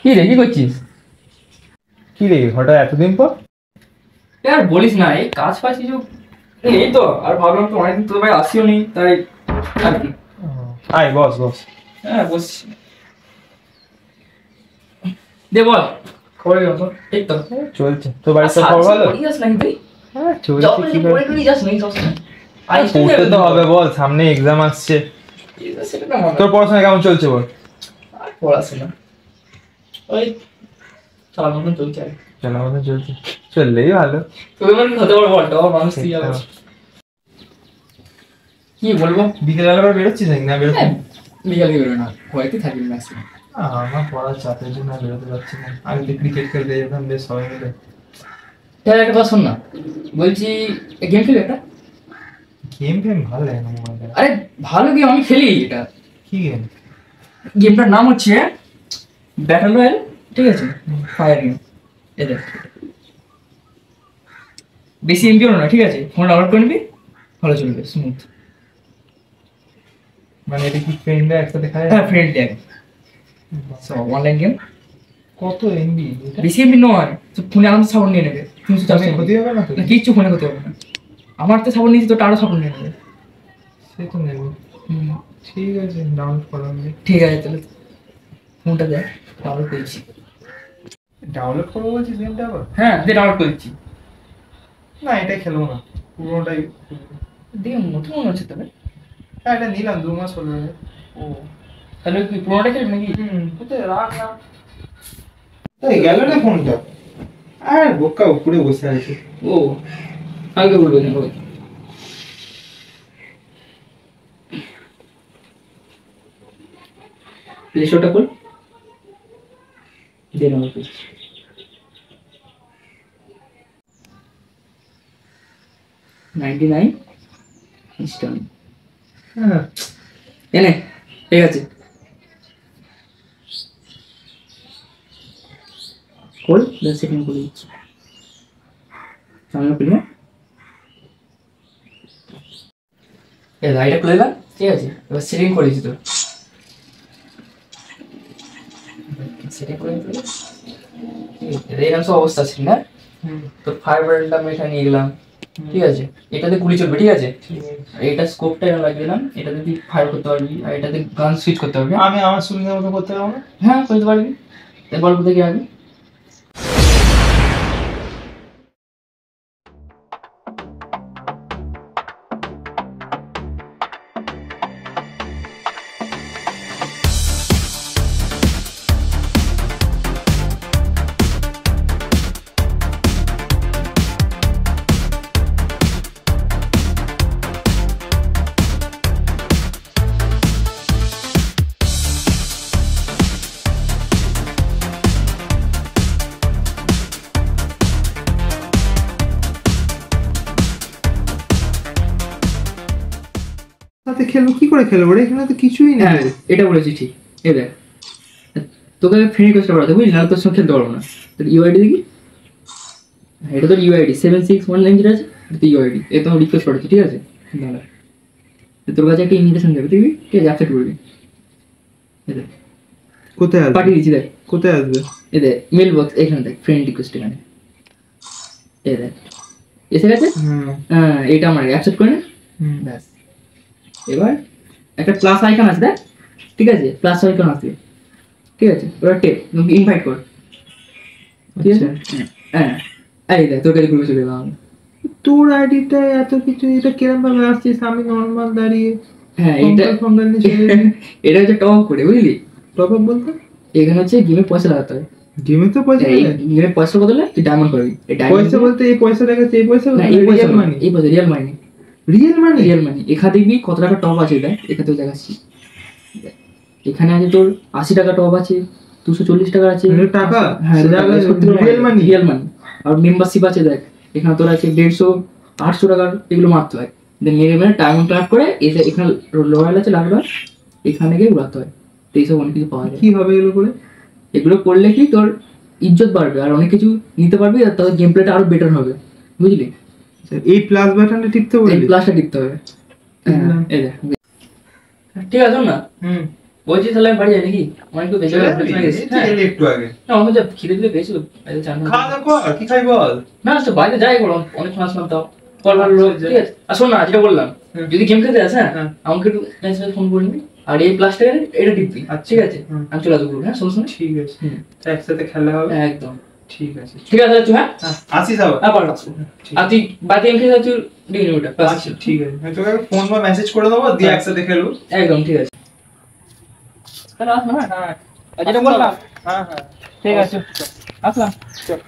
কি রে, কি করছিস? কি রে হঠাৎ এতদিন পর? আর বলিস না, এই কাজ ফাজ কিছু এই তো, আর ভাবলাম তো অনেকদিন তোর ভাই আসিও নি, তাই আর কি। আয় বস বস। হ্যাঁ বসছি। দে বল, খবর কেমন? এই তো চলছে। তোর বাড়ির সব খবর ভালো? যাস নাকি তুই? হ্যাঁ চলছে। কি করে যাস নাকি সবসময়? পড়তে তো হবে বল, সামনে এক্সাম আসছে। তোর পড়াশোনা কেমন চলছে বল? আর পড়াশোনা ওই চালার মতন চলছে আর কি। চলা মতো চলছে, চললেই ভালো। তোদের মনে হতে পারবো বলটা, মানুষ তুই যাবে। কি বলবো? বিকেলবেলা করে বেরোচ্ছিস নাকি না বেরোচ্ছিস? বিকালে বেরোয় না, হয়তো থাকবি ম্যাক্সিমাম। আমার পড়ার চাপের জন্য বেরোতে পারছি না। আমি তো ক্রিকেট খেলতে যেতাম বেশ সবাই মিলে। তাহলে একটা কথা শোন না, বলছি গেম খেলি একটা। গেম ফেম ভালো লাগে না মোবাইলে। আরে ভালো গেম, আমি খেলি এটা। কি গেম? গেমটার নাম হচ্ছে ব্যাটল রয়্যাল, ঠিক আছে? Fire game. এটা বেশি এমবিও না, ঠিক আছে? ফোন ডাউনলোড করে নিবি, ভালো চলবে, স্মুথ। মানে এটা কি ফ্রেন্ডরা একসাথে খায়? হ্যাঁ ফ্রেন্ড দেখ, সব অনলাইন গেম। কত এমবি? বেশি এমবি নয়, তো ফোনে আরামসে সাপোর্ট নিয়ে নেবে। 300-400 ক্ষতি হবে না তো? না, কিচ্ছু ফোনে ক্ষতি হবে না। আমার তো সাপোর্ট নিয়েছি, তো আরও সাপোর্ট নিয়ে নেবে। সে তো নেব। ঠিক আছে, ডাউনলোড করা হবে। ঠিক আছে, তাহলে ফোনটা দেখ, ডাউনলোড করেছি। ডাউনলোড করবো বলছিস গেমটা আবার? হ্যাঁ দিয়ে ডাউনলোড করেছি। না এটাই খেলবো না, পুরোনোটাই। দেখে নতুন মনে হচ্ছে তবে। হ্যাঁ এটা নিলাম 2 মাস হলো। ও তাহলে কি পুরোনোটা খেলবি নাকি? কোথায় রাখ না। এই গেল না ফোনটা। আর বোকা উপরে বসে আছে। ও কালকে বলবো না ওই। প্লে স্টোরটা খোল, দিয়ে ডাউনলোড করছি। 99 ইনস্টল। হ্যাঁ এনে ঠিক আছে, খোল, 10 সেকেন্ড করে দিচ্ছি। সামনে খুলবে, এই লাইটটা খুলে দিলাম, ঠিক আছে? এবার সেটিং করে দিচ্ছি তোর, সেটিং করে দিতে এরকম সব অবস্থা আছে না তোর। ফায়ার ব্র্যান্ডটা আমি এখানে নিয়ে গেলাম, ঠিক আছে? এটাতে গুলি চলবে, ঠিক আছে? আর এটা স্কোপটা এখানে লাগিয়ে দিলাম, এটাতে তুই ফায়ার করতে পারবি, আর এটাতে গান সুইচ করতে পারবি। আমি আমার সুবিধা মতো করতে পারবো না? হ্যাঁ করতে পারবি। এবার কোথায় কি আগে তাতে খেলবো? কি করে খেলবো রে? এখানে তো কিছুই নেই। হ্যাঁ এটা বলেছি ঠিক। এই দেখ, তোকে ফ্রি রিকোয়েস্ট পাঠাতে বুঝলি, নাহলে তোর সঙ্গে খেলতে পারবো না। তোর ইউআইডি দেখি, এটা তোর ইউআইডি 76190 আছে, এটা ইউআইডি। এ তো রিকোয়েস্ট পাঠাচ্ছি, ঠিক আছে? দাঁড়া, তোর কাছে একটা ইনভিটেশন যাবে, দেখবি? ঠিক আছে, অ্যাকসেপ্ট করবি। এই দেখ কোথায় আসবে? পাঠিয়ে দিচ্ছি, দেখ কোথায় আসবে? এই দেখ মেল বক্স, এখানে দেখ ফ্রেন্ড রিকোয়েস্ট, এখানে এই দেখ এসে গেছে। হ্যাঁ এটা আমার অ্যাকসেপ্ট করে নে, ব্যাস। এবার একটা প্লাস আইকন আছে দেখ, ঠিক আছে? প্লাস আইকন আসবে, ঠিক আছে? এবার টেপ ইনভাইট কর, ঠিক আছে? হ্যাঁ এই দেখ তোর কাছে গ্রুপে চলে গেলাম। তোর আইডিটা এত কিছু, এটা কিরম ভাবে আসছিস? আমি নর্মাল দাঁড়িয়ে। হ্যাঁ এটা এটা হচ্ছে টপ আপ করে, বুঝলি? টপ আপ বলতে এখানে হচ্ছে গেমে পয়সা লাগাতে হয়। গেমে তো পয়সা এই লাগে। গেমে পয়সা বদলে তুই ডায়মন্ড করবি। এই পয়সা বলতে এই পয়সা দেখাচ্ছে, এই পয়সা না, এই পয়সা রিয়েল মানি? এই পয়সা real money, real money? Real মানি। এখানে দেখবি কত টাকা টপ আছে, দেখ এখানে তো দেখাচ্ছি। এখানে আছে তোর 80 টাকা টপ আছে, 240 টাকা আছে। টাকা? হ্যাঁ রিয়েল মানি? Real money. আর মেম্বারশিপ আছে দেখ, এখানে তোর আছে 150, 800 টাকার, এগুলো মারতে হয়। দেন মেরে মেরে ডায়মন্ড ক্লাব করে এসে এখানে রয়্যাল আছে লাগলো, এখানে গিয়ে উড়াতে হয়। তো এইসব অনেক কিছু পাওয়া যায়। কি হবে এগুলো করে? এগুলো করলে কি তোর ইজ্জত বাড়বে, আর অনেক কিছু নিতে পারবি, আর তোর গেম প্লেটা আরো বেটার হবে, বুঝলি? এই প্লাস বাটনটা টিপতে হবে? এই প্লাসটা টিপতে হবে। এই দেখ ঠিক আছে না? বলছি তাহলে আমি বাড়ি যাই নাকি? আমার একটু বেশি গেছি। হ্যাঁ একটু আগে না, আমার যা খিদে দিলে বেশি চান খাওয়া দাওয়া কর, কি খাই বল? না আচ্ছা বাইরে যাই বললাম, অনেকক্ষণ আসলাম তাও কল ভালো ঠিক আছে। আর শোন না, যেটা বললাম যদি গেম খেলতে আসে হ্যাঁ আমাকে একটু মেসেজ ফোন করে নিবি, আর এই প্লাসটা এটা টিপবি ঠিক আছে, আমি চলে আসবো। হ্যাঁ শোন ঠিক আছে, একসাথে খেলা হবে একদম। ঠিক আছে ঠিক আছে তুই হ্যাঁ আসিস আবার। আবার আসবো। আর তুই বাড়িতে গেম খেলতে তুই দিয়ে নিবি ওটা। আচ্ছা ঠিক আছে, আমি তোকে ফোন বা মেসেজ করে দেবো, দিয়ে একসাথে খেলবো। একদম ঠিক আছে তাহলে আসলাম। হ্যাঁ আর যেটা বললাম হ্যাঁ হ্যাঁ ঠিক আছে আসলাম। চল।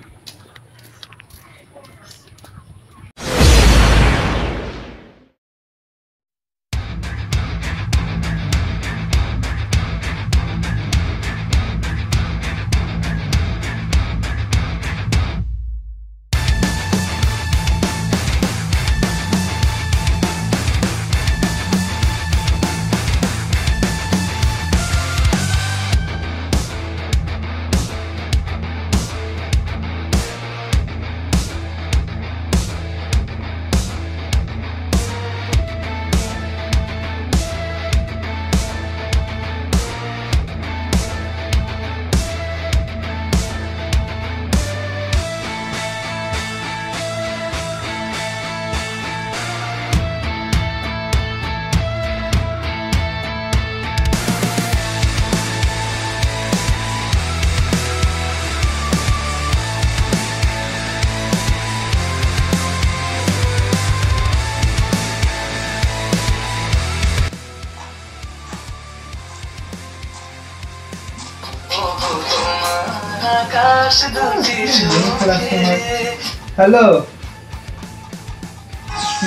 হ্যালো,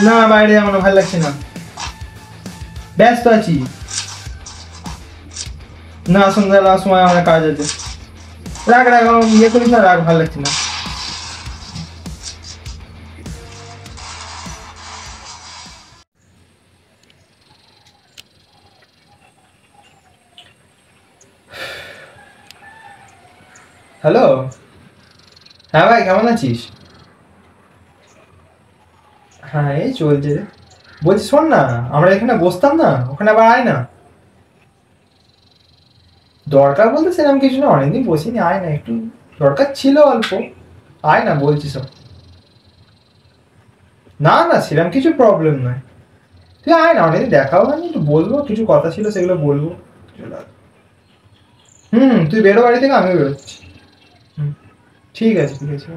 না বাইরে আমার ভালো লাগছে না, ব্যস্ত আছি। না সন্ধ্যাবেলার সময় আমার কাজ আছে। রাখ রাখ, ইয়ে করিস না, রাখ, ভালো লাগছে না। হ্যালো, হ্যাঁ ভাই কেমন আছিস? হ্যাঁ এই চলছে রে। বলছি শোন না, আমরা এখানে বসতাম না, ওখানে আবার আয় না। দরকার বলতে সেরকম কিছু না, অনেকদিন বসিনি, আয় না, একটু দরকার ছিল অল্প, আয় না বলছি সব। না না সেরকম কিছু প্রবলেম নয়, তুই আয় না, অনেকদিন দেখাও হয়নি, একটু বলবো, কিছু কথা ছিল সেগুলো বলবো। তুই বেরো বাড়ি থেকে, আমিও বেরোচ্ছি। ঠিক আছে ঠিক আছে।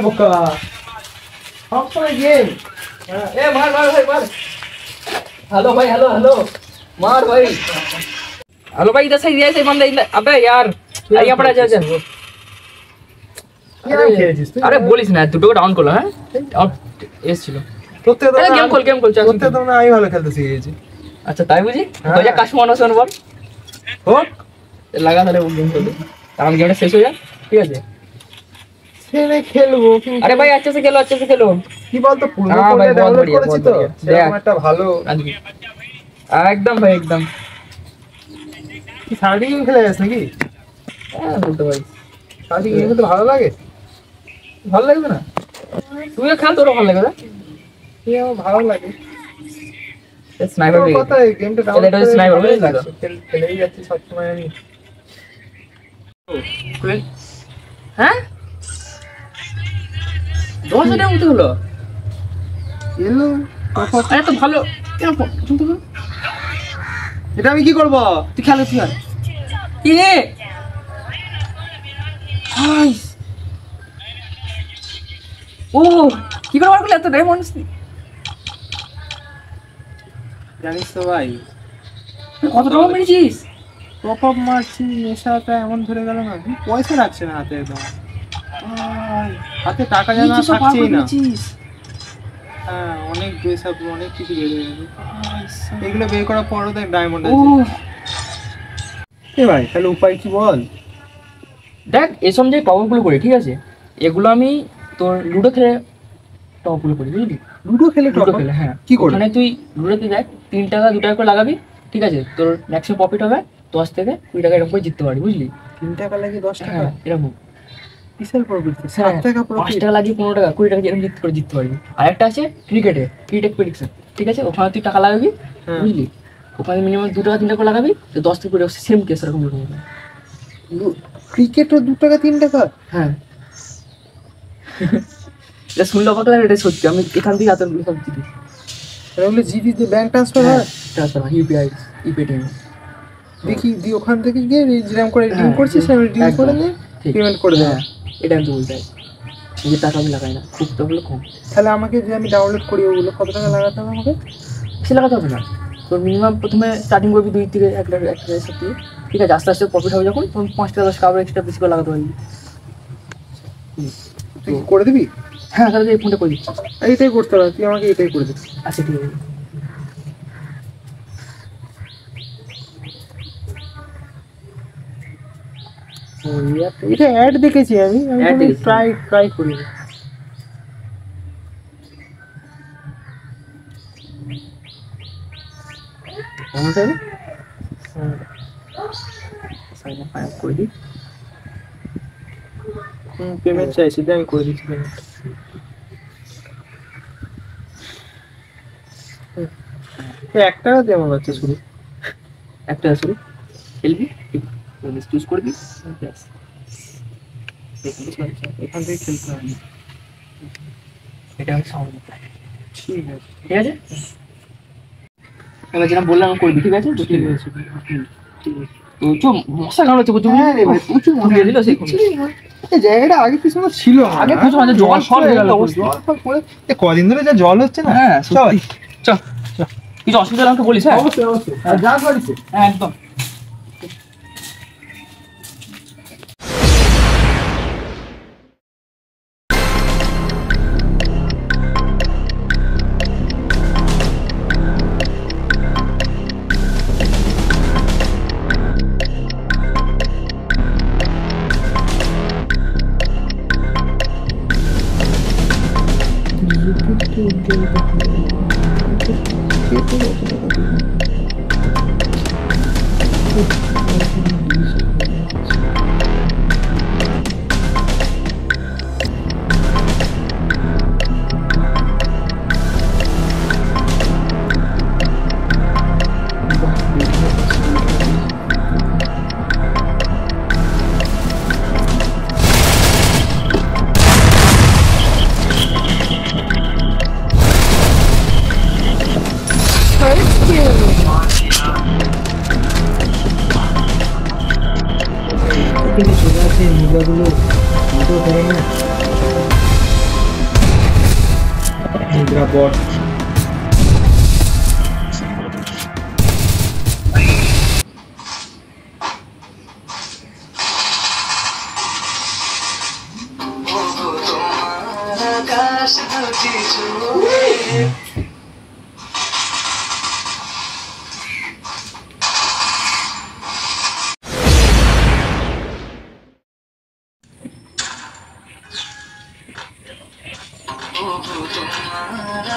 বোকা সবসময় গেম। এ মার মার ভাই মার। हेलो भाई, हेलो हेलो मार भाई। हेलो भाई, इधर से ये से बंदा इधर। अबे यार आइए पड़ा जा जा। अरे बोलिस ना, দুটো ডাউন করলো। হ্যাঁ আর এস ছিল তোতে তো গেম কল চল। তোতে তো না, আমি ভালো খেলতে শিখে গেছি। আচ্ছা তাই বুঝি তো যা কাশমানো শোন বল হোক লাগা তাহলে গেম খেলতে, কারণ গেমটা শেষ হয়ে যায় ঠিক আছে। ছেড়ে খেলবো। अरे भाई अच्छे से खेलो। কি বলতো, পুরো हाँ ফোনে भाई, बहुत ডাউনলোড बढ़िया, করেছি बहुत তো, बढ़िया। সেরকম देख। একটা ভালো। একদম ভাই একদম। কি সারাটি গেম খেলে যাস নাকি? হ্যাঁ বলতে পারি। সারাটি গেম খেলতে ভালো লাগে? ভালো লাগবে না? তুইও খেল, তোরও ভালো লাগবে না? কি আমার ভালো লাগে। স্নাইপার তোর ব্রিগেড কথা, এই গেমটা এটা ডাউনলোড করে স্নাইপার ভালোই বুঝলি তো? লাগছে, খেলেই যাচ্ছি সবসময় আমি। হ্যাঁ 10,000 মতো হলো। এলো আরে তো ভালো কেন শুনতে পাবো? এটা আমি কি করব? তুই খেলো তুই আর কি রে আইস। ও কি করে বার করলে এত ডায়মন্ড? জানিস তো ভাই, কত টাকা মেরেছিস? টপ আপ মারছি, নেশাটা এমন ধরে গেল না, পয়সা রাখছে না হাতে, একদম হাতে টাকা যেন আর থাকছেই না। হ্যাঁ অনেক ড্রেসআপ, অনেক কিছু বেড়ে গেছে, এগুলো বের করার পরও দেখ ডায়মন্ড আছে। এ ভাই তাহলে উপায় কি বল? দেখ এসব যে টপগুলো করি ঠিক আছে, এগুলো আমি তোর লুডো খেলে টপগুলো করি বুঝলি। লুডো খেলে লুডো খেলে হ্যাঁ কি করে? মানে তুই লুডোতে দেখ 3 টাকা 2 টাকা করে লাগাবি ঠিক আছে, তোর ম্যাক্সিমাম প্রফিট হবে 10 থেকে 20 টাকা এরকম করে জিততে পারবি, বুঝলি? 3 টাকা লাগে 10 টাকা? হ্যাঁ এরকম। বিশাল প্রফিট। 7 টাকা 5 প্রফিট। টাকা লাগিয়ে 15 টাকা 20 টাকা এরকম জিততে পারবি। আর একটা আছে ক্রিকেট প্রেডিকশন, ঠিক আছে? ওখানে তুই টাকা লাগাবি, বুঝলি? ওখানে মিনিমাম 2 টাকা 3 টাকা লাগাবি, তো 10 থেকে 20 সেম কেস এরকম হবে। ক্রিকেটও 2 টাকা 3 টাকা? হ্যাঁ এটা শুনলে অবাক লাগে, এটা সত্যি। আমি এখান থেকে এতগুলো সব জিতি। এটা হলো জিডি ব্যাংক ট্রান্সফার হয়? Transfer UPI Paytm. দেখি দি ওখান থেকে গিয়ে রিডিম করে রিডিম করছিস, আমি রিডিম করে নিয়ে পেমেন্ট করে দেব। এটা আমি তো বলতে নিজে টাকা আমি লাগাই না, খুব তো হলো কম। তাহলে আমাকে যে আমি ডাউনলোড করি ওগুলো কত টাকা লাগাতে হবে আমাকে? বেশি লাগাতে হবে না, তোর মিনিমাম প্রথমে স্টার্টিং করবি 2 থেকে 1 লাখ 1 লাখ দিয়ে, ঠিক আছে? আস্তে আস্তে প্রফিট হবে যখন তখন 5 টাকা 10 টাকা এক্সট্রা বেশি করে লাগাতে পারবি। তুই কি করে দিবি? হ্যাঁ তাহলে এই ফোনটা করে দিচ্ছি। এইটাই করতে হবে, তুই আমাকে এটাই করে দিবি। আচ্ছা ঠিক আছে। এটা অ্যাড দেখেছি আমি, ট্রাই করি। পেমেন্ট চাইছি, আমি করে দিচ্ছি পেমেন্ট। এক টাকা দিয়ে আমার বাচ্চা শুরু, 1 টাকা শুরু খেলবি, চুজ করবি, এখান থেকে খেলতে হবে। এটা হচ্ছে সাউন্ড। ঠিক আছে ঠিক আছে, এবার যেটা বললাম করবি, ঠিক আছে? ঠিক আছে তো চো মশা কামড়াচ্ছে প্রচুর। হ্যাঁ রে ভাই প্রচুর মশা দিল সেই এই জায়গাটা আগে কিছু ছিল, আগে প্রচুর মানে জল ফল হয়ে গেল অবস্থা। কদিন ধরে যা জল হচ্ছে না। হ্যাঁ সত্যি। চ কিছু অসুবিধা হলে আমাকে বলিস। হ্যাঁ অবশ্যই অবশ্যই, আর যা করিস। হ্যাঁ একদম। মুদ্রাগুলো মুদ্রা বট।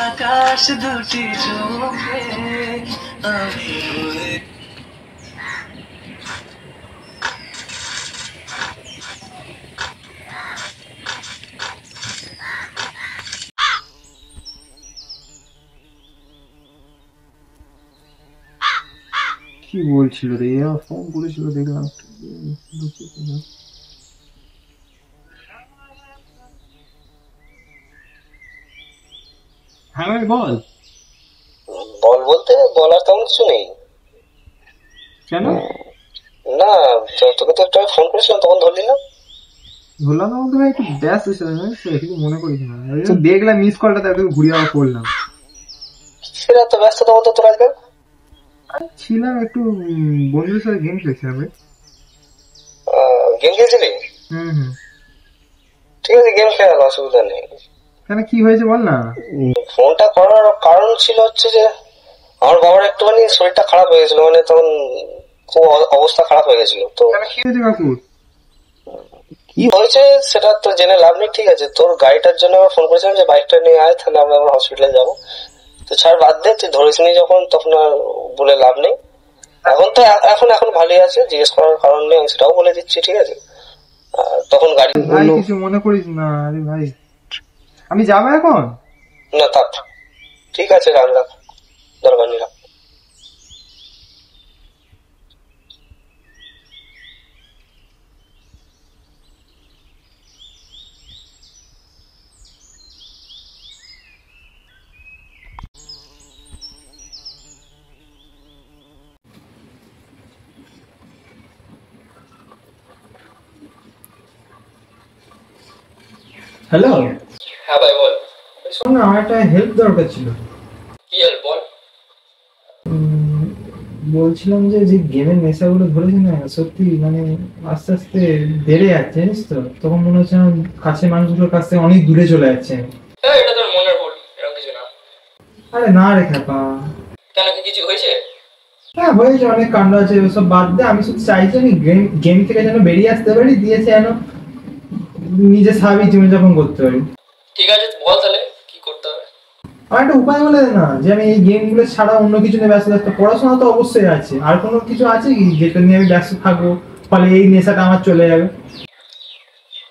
আকাশ দুটি চোখে আমি কি বলছিল রে, ফোন করেছিল দেখলাম। হ্যাঁ ভাই বল। বল বলতে বলার তেমন কিছু নেই। কেন? না তোকে তো একটা ফোন করেছিলাম, তখন ধরলি না। ধরলাম না বলতে ভাই একটু ব্যস্ত ছিলাম, কিছু মনে করিস না। দেখলাম মিস কলটা, তাই একটু ঘুরিয়ে আবার করলাম। সেটা তো ব্যস্ততা বলতে তোর আজকাল ছিলাম একটু বন্ধুদের সাথে গেম খেলছিলাম রে। গেম খেলছিলি? হুম। ঠিক আছে, গেম খেলার অসুবিধা নেই। কেন কি হয়েছে বল না। ফোনটা করার কারণ ছিল হচ্ছে যে আমার বাবার একটুখানি শরীরটা খারাপ হয়ে গেছিল, মানে তখন খুব অবস্থা খারাপ হয়ে গেছিল। তো কি হয়েছে কাকুর? কি হয়েছে সেটা তো জেনে লাভ নেই, ঠিক আছে? তোর গাড়িটার জন্য আমরা ফোন করেছিলাম যে বাইকটা নিয়ে আয়, তাহলে আমরা হসপিটালে যাবো। তো ছাড় বাদ দে, তুই ধরিস নি যখন, তখন আর বলে লাভ নেই। এখন তো এখন এখন ভালোই আছে, জিজ্ঞেস করার কারণ নেই, আমি সেটাও বলে দিচ্ছি, ঠিক আছে? তখন গাড়ি ভাই কিছু মনে করিস না, আরে ভাই আমি যাবো এখন। না থাক, ঠিক আছে, রাখ রাখ, দরকার নেই, রাখ। হ্যালো, হ্যাঁ ভাই বল। শোন না, আমার একটা হেল্প দরকার ছিল। কি হেল্প বল? বলছিলাম যে যে গেমের নেশাগুলো ধরেছে না, সত্যি মানে আস্তে আস্তে বেড়ে যাচ্ছে, জানিস তো। তখন মনে হচ্ছে আমার কাছের মানুষগুলোর কাছ থেকে অনেক দূরে চলে যাচ্ছে আমি। হ্যাঁ এটা তোর মনের ভুল, এরকম কিছু না। আরে না রে খ্যাপা। কেন, কি কিছু হয়েছে? হ্যাঁ হয়েছে, অনেক কাণ্ড আছে, ওসব বাদ দে। আমি শুধু চাইছি আমি গেম থেকে যেন বেরিয়ে আসতে পারি, দিয়েছে যেন নিজের স্বাভাবিক জীবনযাপন করতে পারি। ঠিক আছে বল তাহলে কি করতে হবে। আমার একটা উপায় বলে দে না, যে আমি এই গেমগুলো ছাড়া অন্য কিছু নিয়ে ব্যস্ত থাকতে। পড়াশোনা তো অবশ্যই আছে, আর কোনো কিছু আছে কি যেটা নিয়ে আমি ব্যস্ত থাকবো, ফলে এই নেশাটা আমার চলে যাবে?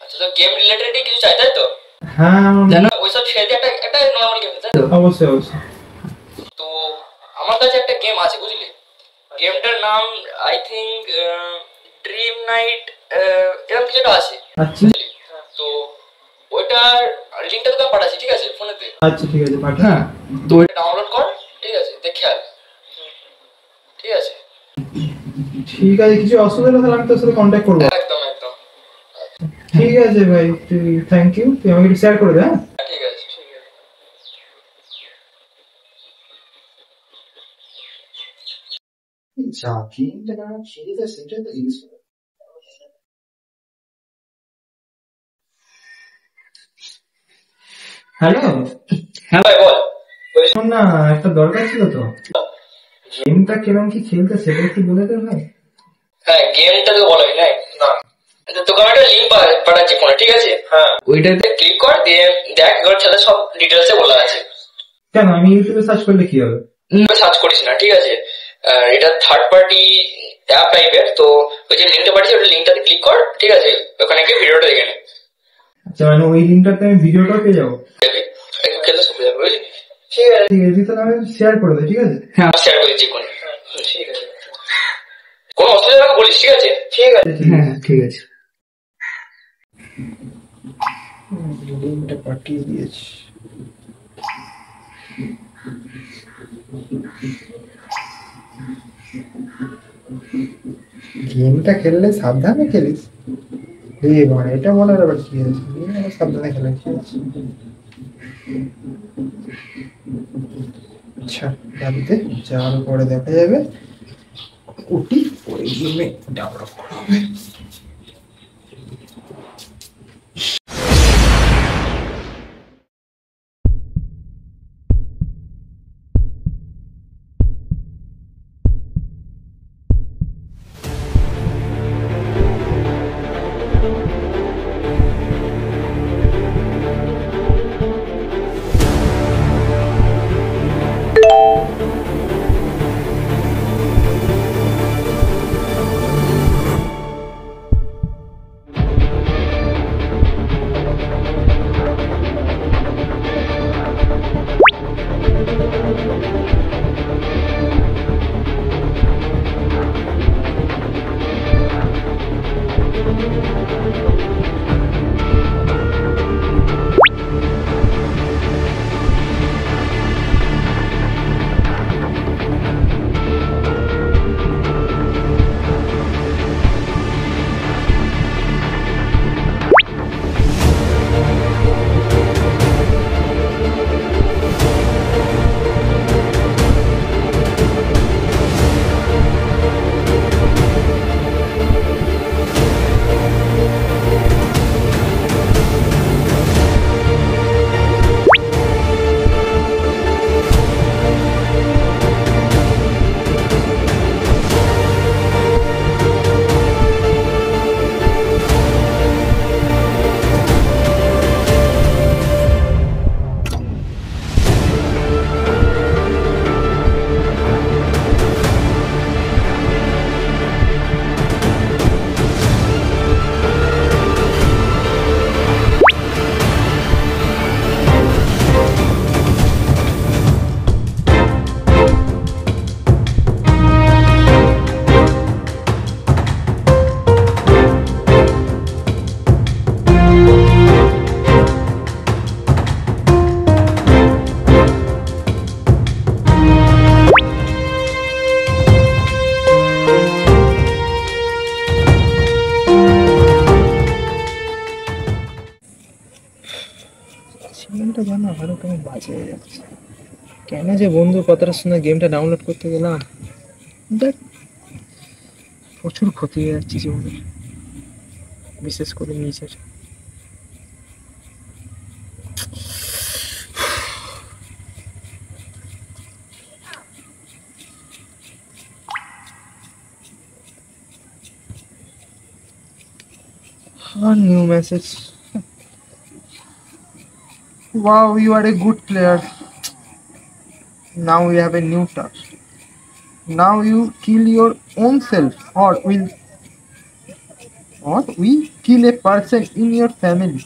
আচ্ছা তো গেম রিলেটেডই কিছু চাই তাই তো? হ্যাঁ জানো ওইসব ছেড়ে দিয়ে একটা নর্মাল গেম তাই তো? অবশ্যই অবশ্যই। তো আমার কাছে একটা গেম আছে বুঝলি, গেমটার নাম আই থিঙ্ক ড্রিম নাইট এরকম কিছু একটা আছে আচ্ছা বুঝলি। তো ওইটার লিঙ্কটা তোকে আমি পাঠাচ্ছি, ঠিক আছে ফোনেতে। আচ্ছা ঠিক আছে, পাঠা। হ্যাঁ তো ওইটা ডাউনলোড কর, ঠিক আছে, দেখে আয়, ঠিক আছে? ঠিক আছে, কিছু অসুবিধা হলে তাহলে আমি তোর সাথে কন্ট্যাক্ট করবো। একদম একদম। ঠিক আছে ভাই, তুই থ্যাংক ইউ, তুই আমাকে একটু শেয়ার করে দে। হ্যাঁ ঠিক আছে ঠিক আছে। হ্যালো, হ্যাঁ ভাই বল। শোন না, একটা দরকার ছিল তো। গেমটা কিরকম কি খেলতে সেটা একটু বলে দে ভাই। হ্যাঁ গেমটা তো বলাই নাই না, তোকে আমি একটা লিঙ্ক পাঠাচ্ছি ফোনে, ঠিক আছে? হ্যাঁ ওইটাতে ক্লিক কর, দিয়ে দেখ এবার খেলে সব ডিটেলসে বলা আছে। কেন, আমি ইউটিউবে সার্চ করলে কি হবে? সার্চ করিস না, ঠিক আছে? এটা থার্ড পার্টি অ্যাপ টাইপের, তো ওই যে লিঙ্কটা পাঠিয়েছি ওই লিঙ্কটাতে ক্লিক কর, ঠিক আছে? ওখানে গিয়ে ভিডিওটা দেখে নে। আচ্ছা, মানে ওই লিঙ্কটাতে আমি ভিডিওটাও পেয়ে যাবো? খেলতে সুবিধা হবে বুঝলি। ঠিক আছে ঠিক আছে, তাহলে আমি শেয়ার করে দেয়, ঠিক আছে? হ্যাঁ শেয়ার করে দিচ্ছি কোনো, ঠিক আছে? কোনো অসুবিধা হলে বলিস, ঠিক আছে? ঠিক আছে হ্যাঁ ঠিক আছে। লিঙ্কটা পাঠিয়ে দিয়েছি। গেমটা খেললে সাবধানে খেলিস। মানে এটা বলার আবার কি আছে, সাবধানে খেলে ঠিক আছে। আচ্ছা বাড়িতে যাওয়ার পরে দেখা যাবে, উঠি পরে গেমে ডাউনলোড করা হবে। গেমটা যেন আরো কেমন বাজে হয়ে যাচ্ছে। কেন যে বন্ধু কথাটা শুনে গেমটা ডাউনলোড করতে গেলাম, দেখ প্রচুর ক্ষতি হয়ে যাচ্ছে জীবনে, বিশেষ করে নিজের। New message. Wow, you are a good player. Now we have a new task. Now you kill your own self, or we kill a person in your family.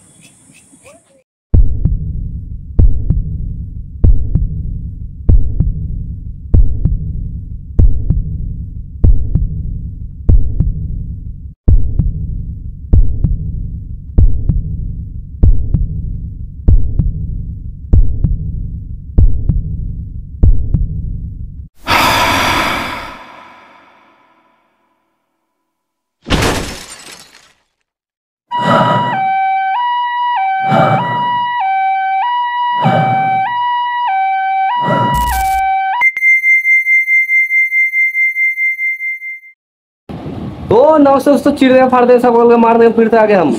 তো নমস্কার দোস্তো, চিড়ে ফাড়তে সকলকে মারতে ফিরতে আগে हम।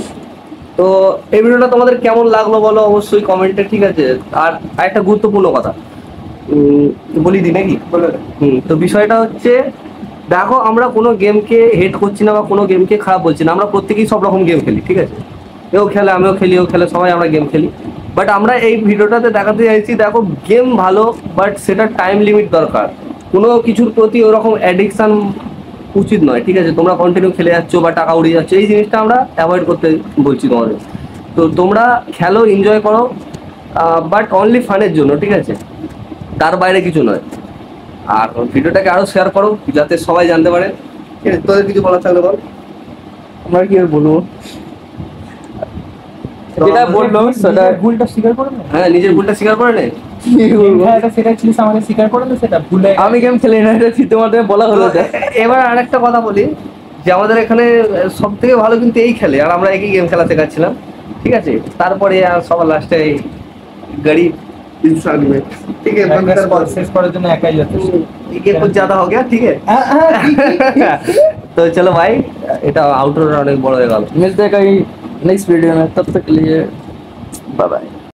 তো এই ভিডিওটা তোমাদের কেমন লাগলো বলো অবশ্যই কমেন্টে, ঠিক আছে? আর একটা গুরুত্বপূর্ণ কথা বলি দিই নাকি? তো বিষয়টা হচ্ছে, দেখো আমরা কোনো গেমকে হেট করছি না বা কোনো গেমকে খারাপ বলছি না, আমরা প্রত্যেকেই সব রকম গেম খেলি, ঠিক আছে? এও খেলে, আমিও খেলি, ও খেলে, সবাই আমরা গেম খেলি। বাট আমরা এই ভিডিওটাতে দেখাতে চাইছি, দেখো গেম ভালো, বাট সেটা টাইম লিমিট দরকার। কোনো কিছুর প্রতি ওরকম অ্যাডিকশান উচিত নয়, ঠিক আছে? তোমরা কন্টিনিউ খেলে যাচ্ছ বা টাকা উড়িয়ে যাচ্ছ, এই জিনিসটা আমরা অ্যাভয়েড করতে বলছি তোমাদের। তো তোমরা খেলো, এনজয় করো, বাট অনলি ফানের জন্য, ঠিক আছে? তার বাইরে কিছু নয়। আর ভিডিওটাকে আরো শেয়ার করো যাতে সবাই জানতে পারে। ঠিক আছে, তোদের কিছু বলার থাকলে বল। আমার কি আর বলবো, যেটা বললো সেটা ভুলটা স্বীকার করে না। হ্যাঁ, নিজের ভুলটা স্বীকার করে নে। সেটা ছিল আমাকে স্বীকার করে না, সেটা ভুলে আমি গেম খেলি না, এটা তোমাদের বলা হলো। এবার আরেকটা কথা বলি, যে আমাদের এখানে সব থেকে ভালো কিন্তু এই খেলে, আর আমরা একই গেম খেলা শেখাচ্ছিলাম, ঠিক আছে? তারপরে আর সবার লাস্টে গরিব इंसान में, ठीक है? শেষ করার জন্য একাই যথেষ্ট। ये कुछ ज्यादा हो गया, ठीक है? तो चलो भाई, এটা আউটডোর অনেক বড় হয়ে গেল। मिलते हैं कहीं नेक्स्ट वीडियो में, तब तक के लिए बाय बाय।